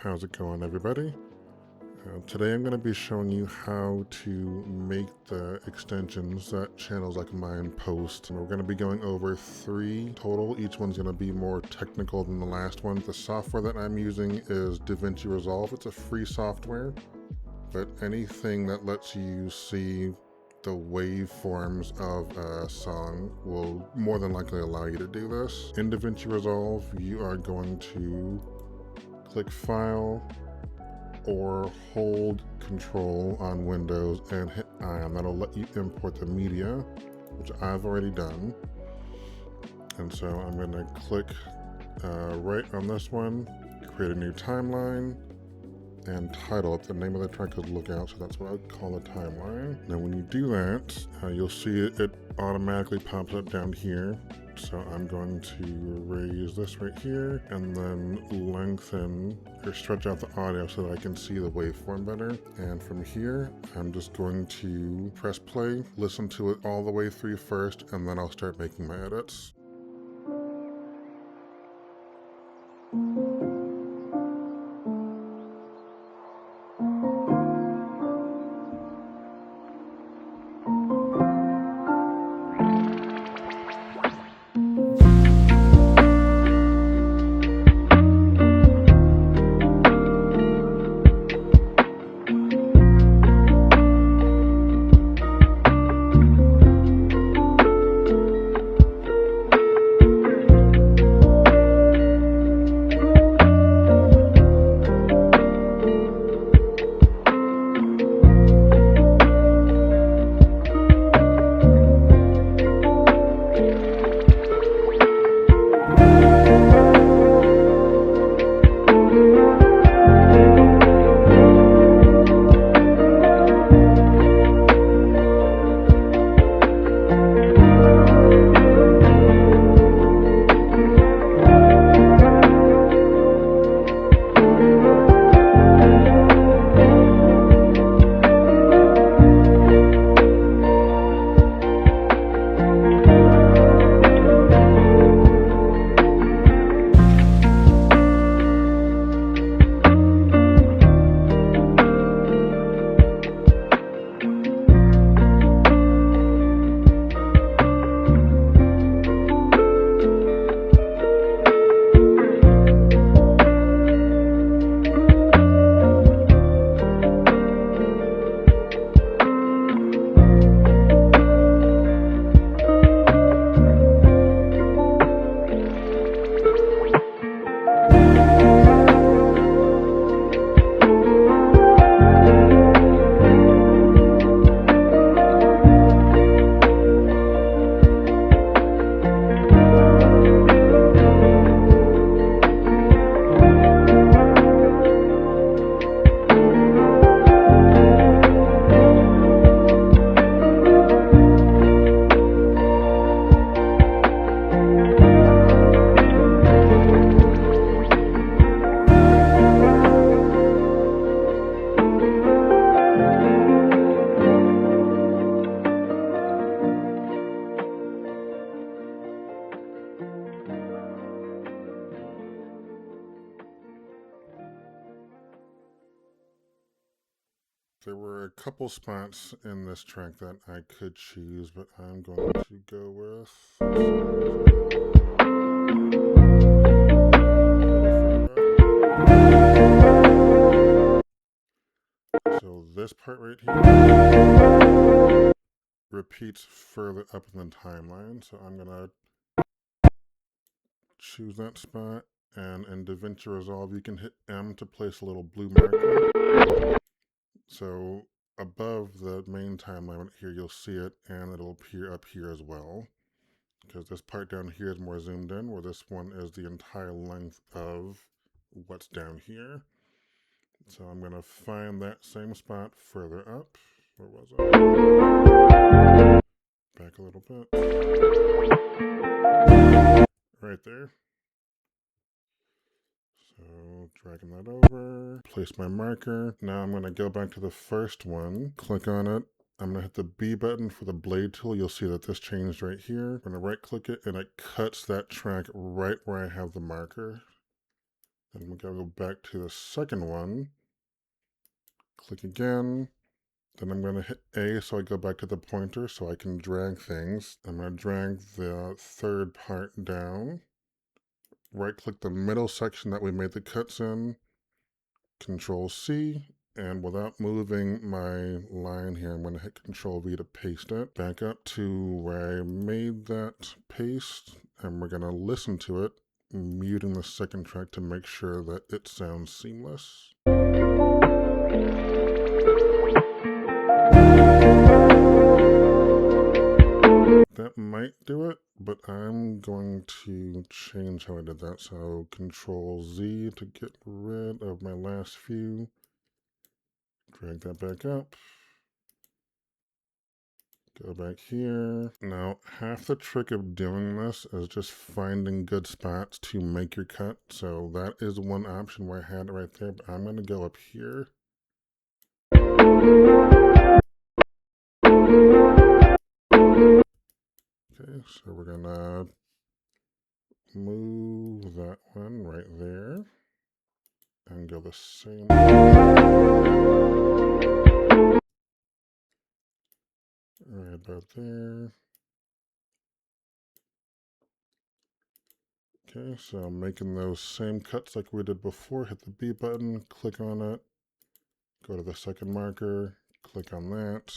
How's it going, everybody? Today I'm going to be showing you how to make the extensions that channels like mine post. We're going to be going over 3 total. Each one's going to be more technical than the last one. The software that I'm using is DaVinci Resolve. It's a free software, but anything that lets you see the waveforms of a song will more than likely allow you to do this. In DaVinci Resolve, you are going to click File, or hold Control on Windows and hit I. That'll let you import the media, which I've already done. And so I'm going to click right on this one, create a new timeline, and title it. The name of the track is Lookout, so that's what I'd call the timeline. Now when you do that, you'll see it automatically pops up down here. So I'm going to raise this right here and then lengthen or stretch out the audio so that I can see the waveform better. And from here, I'm just going to press play, listen to it all the way through first, and then I'll start making my edits. There were a couple spots in this track that I could choose, but I'm going to go with... So this part right here repeats further up in the timeline, so I'm going to choose that spot, and in DaVinci Resolve you can hit M to place a little blue marker. So above the main timeline right here, you'll see it, and it'll appear up here as well. Because this part down here is more zoomed in, where this one is the entire length of what's down here. So I'm going to find that same spot further up. Where was it? Back a little bit. Right there. So dragging that over, place my marker. Now I'm going to go back to the first one, click on it. I'm going to hit the B button for the blade tool. You'll see that this changed right here. I'm going to right click it and it cuts that track right where I have the marker. Then we're gonna go back to the second one, click again. Then I'm gonna hit A so I go back to the pointer so I can drag things. I'm gonna drag the third part down. Right click the middle section that we made the cuts in, Control C, and without moving my line here, I'm going to hit Control V to paste it. Back up to where I made that paste, and we're going to listen to it, muting the second track to make sure that it sounds seamless. That might do it, but I'm going to change how I did that. So Control Z to get rid of my last few. Drag that back up. Go back here. Now, half the trick of doing this is just finding good spots to make your cut. So that is one option where I had it right there, but I'm going to go up here. Okay, so we're going to move that one right there and go the same right about there. Okay, so I'm making those same cuts like we did before. Hit the B button, click on it, go to the second marker, click on that,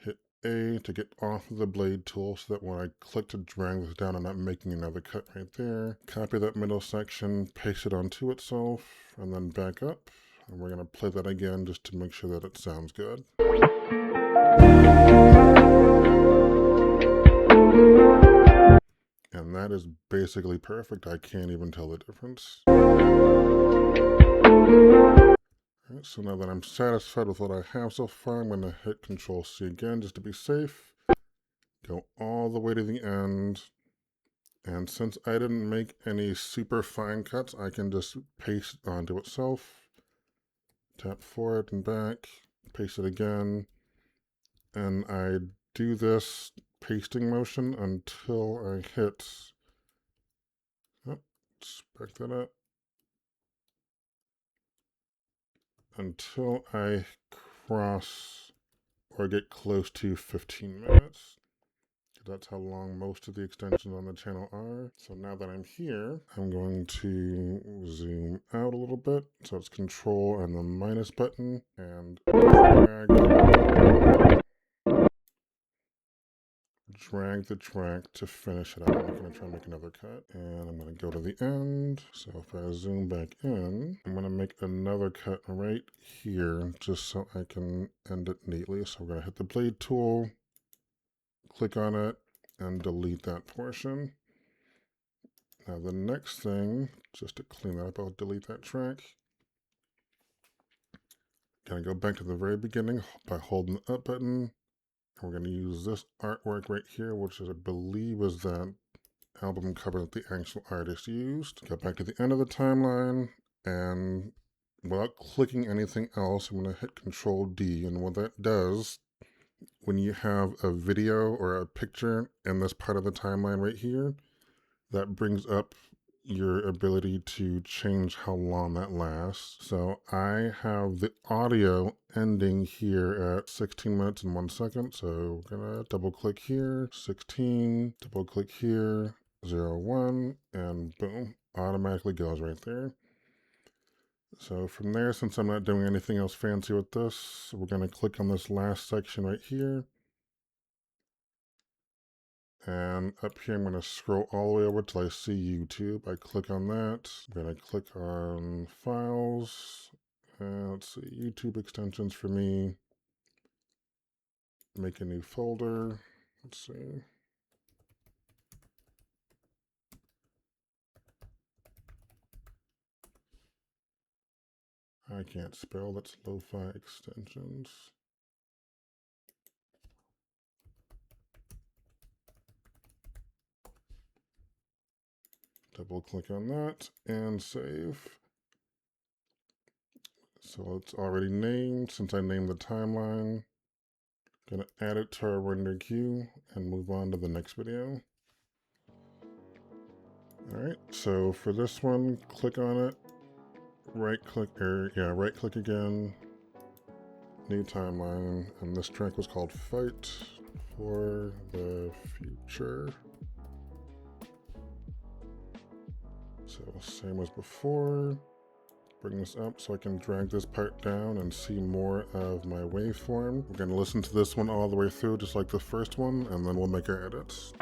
hit A to get off of the blade tool so that when I click to drag this down, I'm not making another cut right there. Copy that middle section, paste it onto itself, and then back up. And we're going to play that again just to make sure that it sounds good. And that is basically perfect. I can't even tell the difference. Alright, so now that I'm satisfied with what I have so far, I'm going to hit Control C again just to be safe. Go all the way to the end. And since I didn't make any super fine cuts, I can just paste it onto itself. Tap forward and back, paste it again. And I do this pasting motion until I hit, let's back that up. Until I cross or get close to 15 minutes. That's how long most of the extensions on the channel are. So now that I'm here, I'm going to zoom out a little bit. So it's Control and the minus button, and drag the track to finish it out. I'm going to try and make another cut, and I'm going to go to the end. So if I zoom back in, I'm going to make another cut right here just so I can end it neatly. So we're going to hit the blade tool, click on it, and delete that portion. Now the next thing, just to clean that up, I'll delete that track. Gonna go back to the very beginning by holding the up button. We're gonna use this artwork right here, which is, I believe is that album cover that the actual artist used. Go back to the end of the timeline, and without clicking anything else, I'm gonna hit Control D, and what that does, when you have a video or a picture in this part of the timeline right here, that brings up your ability to change how long that lasts. So I have the audio ending here at 16 minutes and 1 second. So we're gonna double click here, 16, double click here, 01, and boom, automatically goes right there. So from there, since I'm not doing anything else fancy with this, we're gonna click on this last section right here. And up here, I'm going to scroll all the way over till I see YouTube. I click on that. I'm going to click on Files. And let's see, YouTube extensions for me. Make a new folder. Let's see. I can't spell. That's lo-fi extensions. Double click on that and save. So it's already named. Since I named the timeline, I'm gonna add it to our render queue and move on to the next video. All right, so for this one, click on it, right click again, new timeline, and this track was called Fight for the Future. So same as before, bring this up so I can drag this part down and see more of my waveform. We're gonna listen to this one all the way through just like the first one, and then we'll make our edits.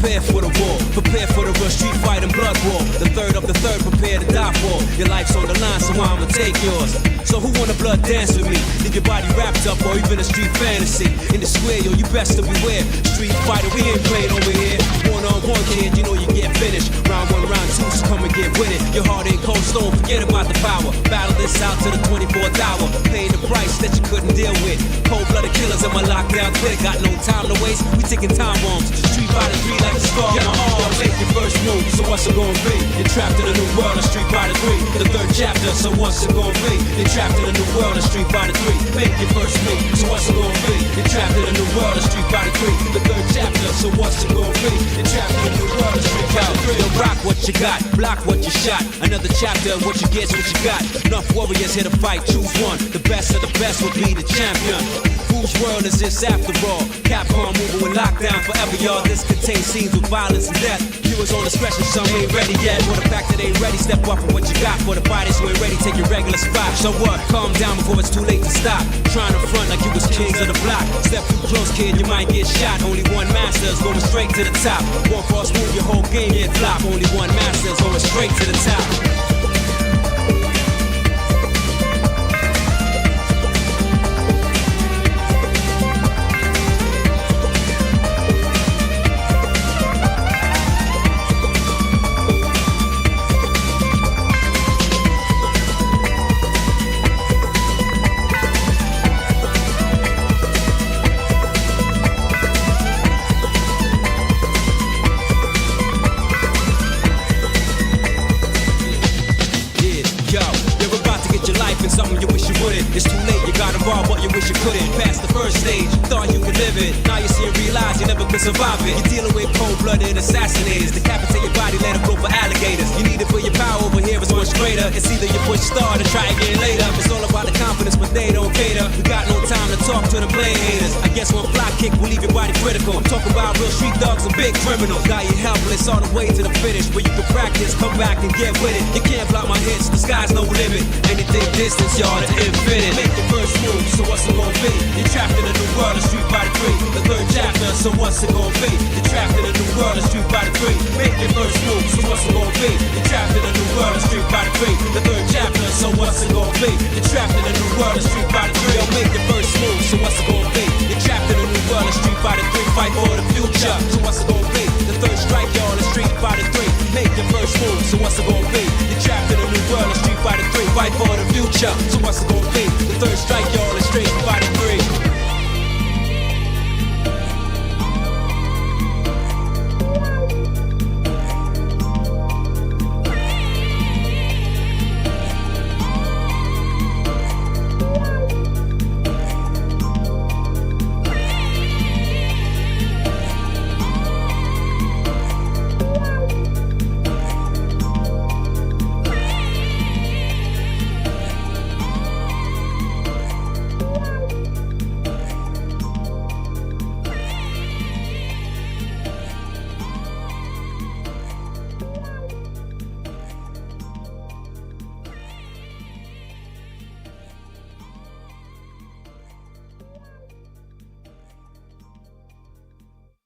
Prepare for the war, prepare for the real street fight and blood war. The third of the third, prepare to die for. Your life's on the line, so I'ma take yours. So who wanna blood dance with me? Leave your body wrapped up or even a street fantasy. In the square, yo, you best to beware. Street fighter, we ain't playing over here. One-on-one, kid, you know you get finished. Round one, round two, so come and get with it. Your heart ain't cold stone, forget about the power. Battle this out to the 24th hour. Paying the price that you couldn't deal with. Cold-blooded killers in my lockdown clique. Got no time to waste, we taking time bombs. Street fighter 3 like a scar. Yeah, don't make your first move, so what's it gonna be? You're trapped in a new world of Street Fighter 3. The third chapter, so what's it gonna be? You're trapped in a new world of Street Fighter 3. Make your first move, so what's it gonna be? You're trapped in a new world of Street Fighter 3. The third chapter, so what's it gonna be? You're trapped in a new world of Street Fighter 3. Yo, rock what you got, block what you shot. Another chapter, what you get's what you got. Enough warriors here to fight, choose one. The best of the best will be the champion. Whose world is this after all? Capcom moving with lockdown forever, y'all. This contains scenes with violence and death. Viewers on discretion, some ain't ready yet. For the fact that they ain't ready, step up for what you got. For the fighters who ain't ready, take your regular spot. So what? Calm down before it's too late to stop. Trying to front like you was kings of the block. Step too close, kid, you might get shot. Only one master is going straight to the top. One false move, your whole game get flop. Only one master is going straight to the top. It's too late, you got involved, but you wish you couldn't. Past the first stage, thought you could live it. Now you see and realize you never could survive it. You're dealing with cold-blooded assassinators. Decapitate your body, let them go for alligators. You need it for your power, over here it's much greater. It's either you push start or try again later. It's all about the confidence, but they don't cater. We got no time to talk to the blade haters. I guess one fly kick will leave your body critical. I'm talking about real street thugs and big criminals. Got you helpless all the way to the finish. But you can practice, come back and get with it. You can't block my hits, the sky's no limit. Anything distance, y'all, to infinite. Make the first move, so what's it gonna be? You're trapped in a new world of Street Fighter 3. The third chapter, so what's it gonna be? You're trapped in a new world of Street Fighter 3. Make your first move, so what's it gonna be? You're trapped in a new world of Street Fighter 3. The third chapter, so what's it gonna be? You're trapped in a new world of Street Fighter 3. Yo, make the first move, so what's it gonna be? You're trapped in a new world of Street Fighter 3. Fight for the future, so what's it gonna be? The third strike, y'all, is Street Fighter 3. Make your first move, so what's it gonna be? You're trapped in a new world of Street Fighter 3. Fight for the future, so what's it gonna be? The third strike, y'all, is Street Fighter 3.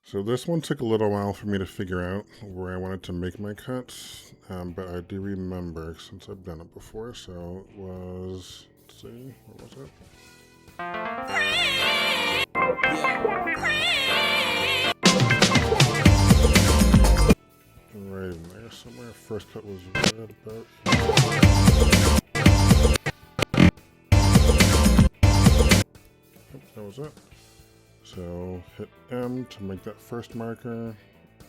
So this one took a little while for me to figure out where I wanted to make my cuts, but I do remember since I've done it before. So it was, let's see, what was it? Right in there somewhere. First cut was right about here. Yep, that was it. So hit M to make that first marker,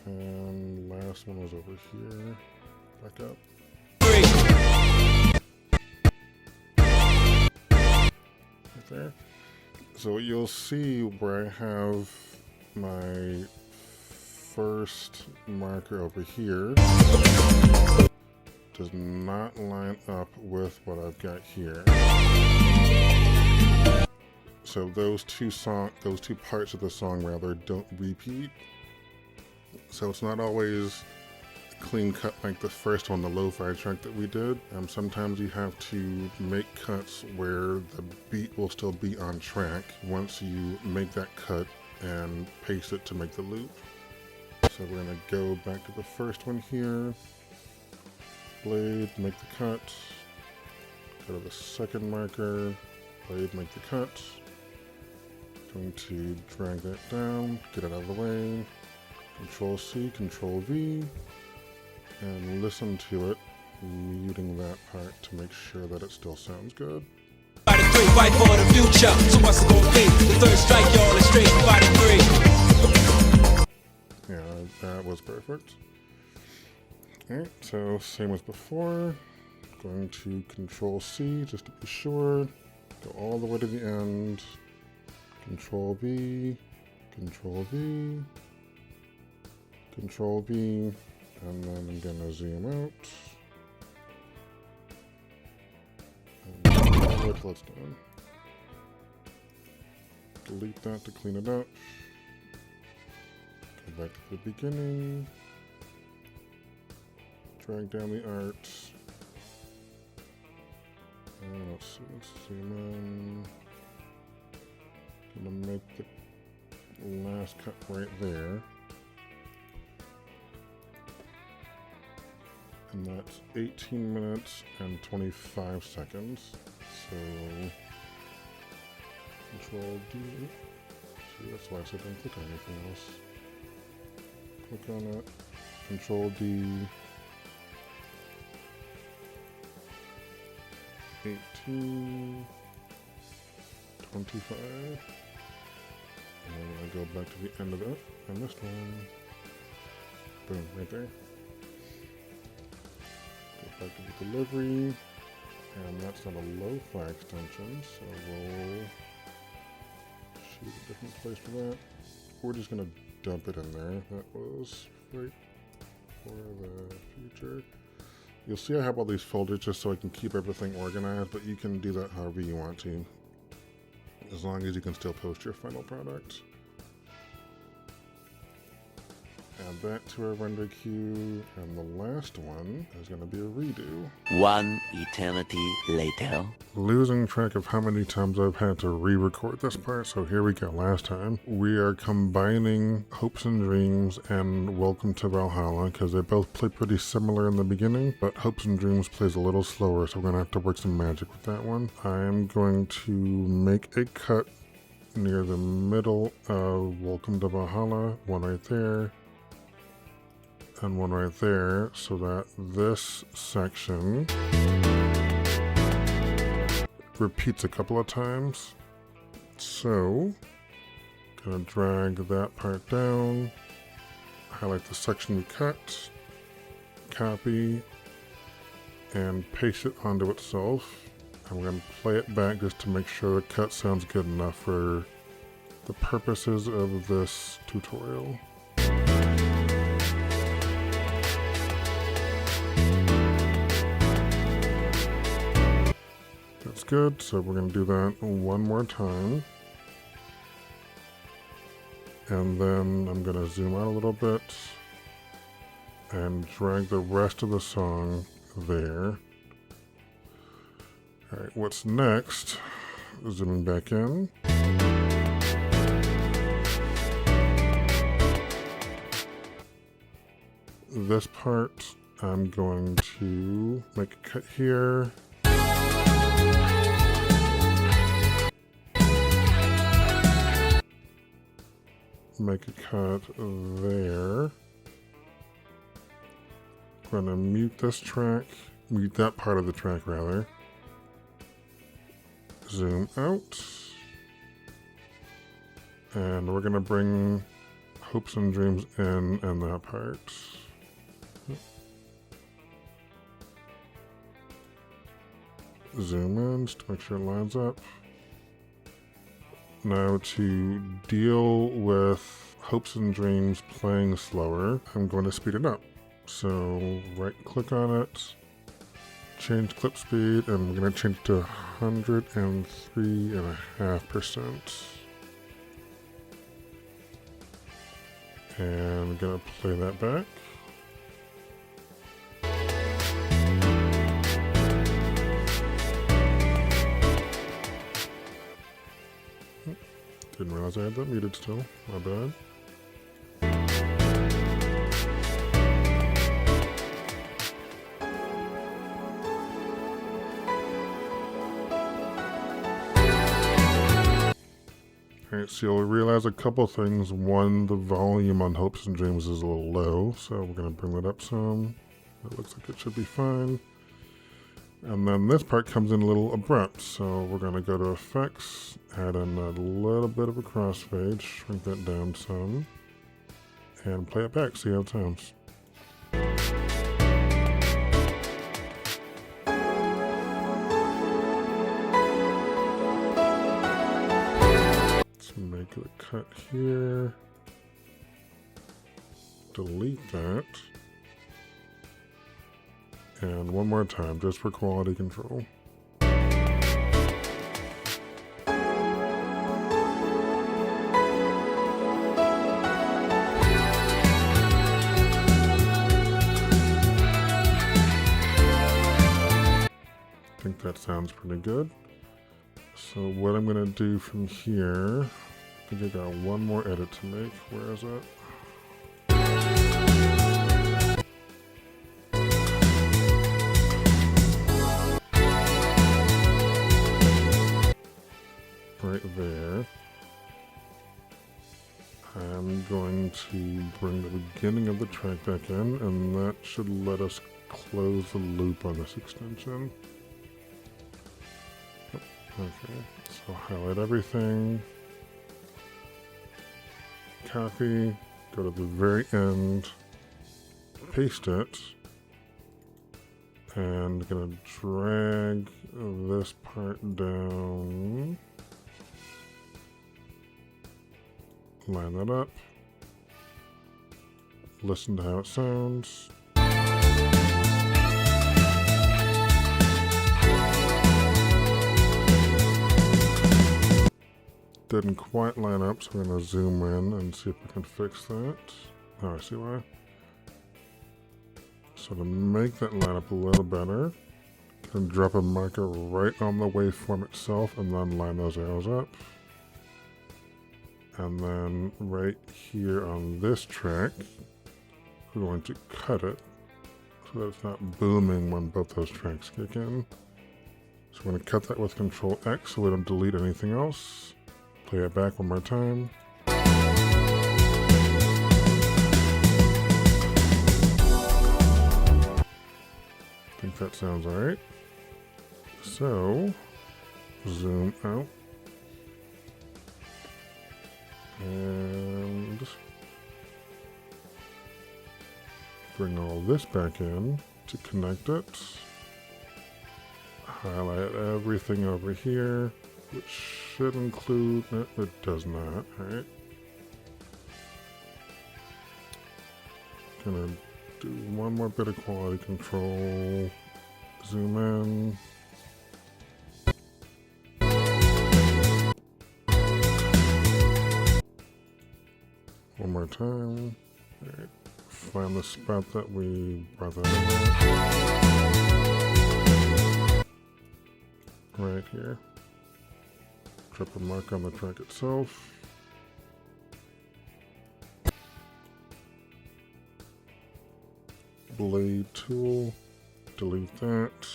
and last one was over here. Back up. Right there. So you'll see where I have my first marker over here does not line up with what I've got here. So those two parts of the song rather don't repeat. So it's not always clean cut like the first one, the lo-fi track that we did. Sometimes you have to make cuts where the beat will still be on track once you make that cut and paste it to make the loop. So we're gonna go back to the first one here. Blade, make the cut. Go to the second marker. Blade, make the cut. Going to drag that down, get it out of the way. Control C, Control V, and listen to it, muting that part to make sure that it still sounds good. Fight for the future. So what's it gonna be? The third strike, y'all, is straight fighting free. Yeah, that was perfect. Alright, so same as before. Going to Control C just to be sure. Go all the way to the end. Control V, Control V, Control V, and then I'm gonna zoom out. And all the way till it's done. Delete that to clean it up. Go back to the beginning. Drag down the art. And let's see, let's zoom in. I'm gonna make the last cut right there. And that's 18 minutes and 25 seconds. So, Control D. See, that's why I said don't click on anything else. Click on it. Control D. 18. 25. And then I go back to the end of it, and this one, boom, right there. Go back to the delivery, and that's not a lo-fi extension, so we'll choose a different place for that. We're just gonna dump it in there. That was right for the future. You'll see I have all these folders just so I can keep everything organized, but you can do that however you want to, as long as you can still post your final product. Add that to our render queue, and the last one is going to be a redo. One eternity later. Losing track of how many times I've had to re-record this part, so here we go. Last time, we are combining Hopes and Dreams and Welcome to Valhalla, because they both play pretty similar in the beginning, but Hopes and Dreams plays a little slower, so we're going to have to work some magic with that one. I'm going to make a cut near the middle of Welcome to Valhalla, one right there, and one right there, so that this section repeats a couple of times. So, gonna drag that part down, highlight the section we cut, copy, and paste it onto itself. I'm gonna play it back just to make sure the cut sounds good enough for the purposes of this tutorial. That's good, so we're going to do that one more time. And then I'm going to zoom out a little bit and drag the rest of the song there. Alright, what's next? Zooming back in. this part, I'm going to make a cut here. Make a cut there. I'm gonna mute this track, mute that part of the track rather. Zoom out. And we're gonna bring Hopes and Dreams in and that part. Zoom in just to make sure it lines up. Now to deal with Hopes and Dreams playing slower, I'm going to speed it up. So right click on it, change clip speed, and we're going to change it to 103.5%. And I'm going to play that back. Didn't realize I had that muted still. My bad. Alright, so you'll realize a couple things. One, the volume on Hopes and Dreams is a little low, so we're going to bring that up some. It looks like it should be fine. And then this part comes in a little abrupt, so we're going to go to Effects, add in a little bit of a crossfade, shrink that down some, and play it back, see how it sounds. Let's make a cut here, delete that. And one more time, just for quality control. I think that sounds pretty good. So what I'm going to do from here, I think I got one more edit to make. Where is it? Right there. I'm going to bring the beginning of the track back in, and that should let us close the loop on this extension. Yep. Okay, so highlight everything, copy, go to the very end, paste it, and gonna drag this part down. Line that up, listen to how it sounds. Didn't quite line up, so we're going to zoom in and see if we can fix that. Oh, I see why. So to make that line up a little better, can drop a marker right on the waveform itself and then line those arrows up. And then right here on this track, we're going to cut it so that it's not booming when both those tracks kick in. So we're going to cut that with Control X so we don't delete anything else. Play it back one more time. I think that sounds alright. So, zoom out. And bring all this back in to connect it. Highlight everything over here, which should include, no, it does not, right? Gonna do one more bit of quality control, zoom in. One more time. All right. Find the spot that we brought that in. Right here. Drop a mark on the track itself. blade tool, delete that.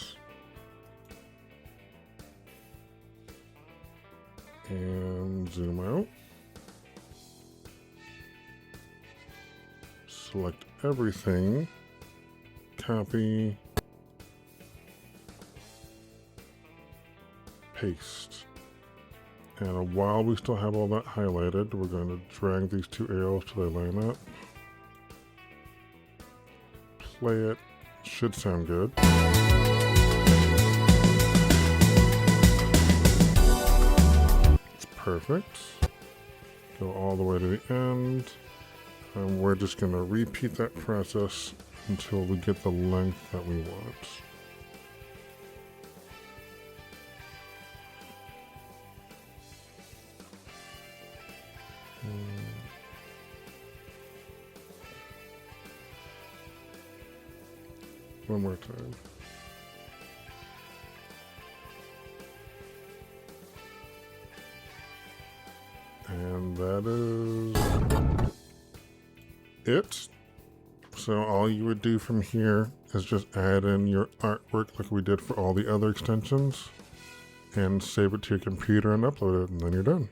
And zoom out. Select everything, copy, paste. And while we still have all that highlighted, we're going to drag these two arrows till they line up. Play it, should sound good. It's perfect. Go all the way to the end. And we're just going to repeat that process until we get the length that we want. One more time. And that is it. So all you would do from here is just add in your artwork like we did for all the other extensions and save it to your computer and upload it, and then you're done.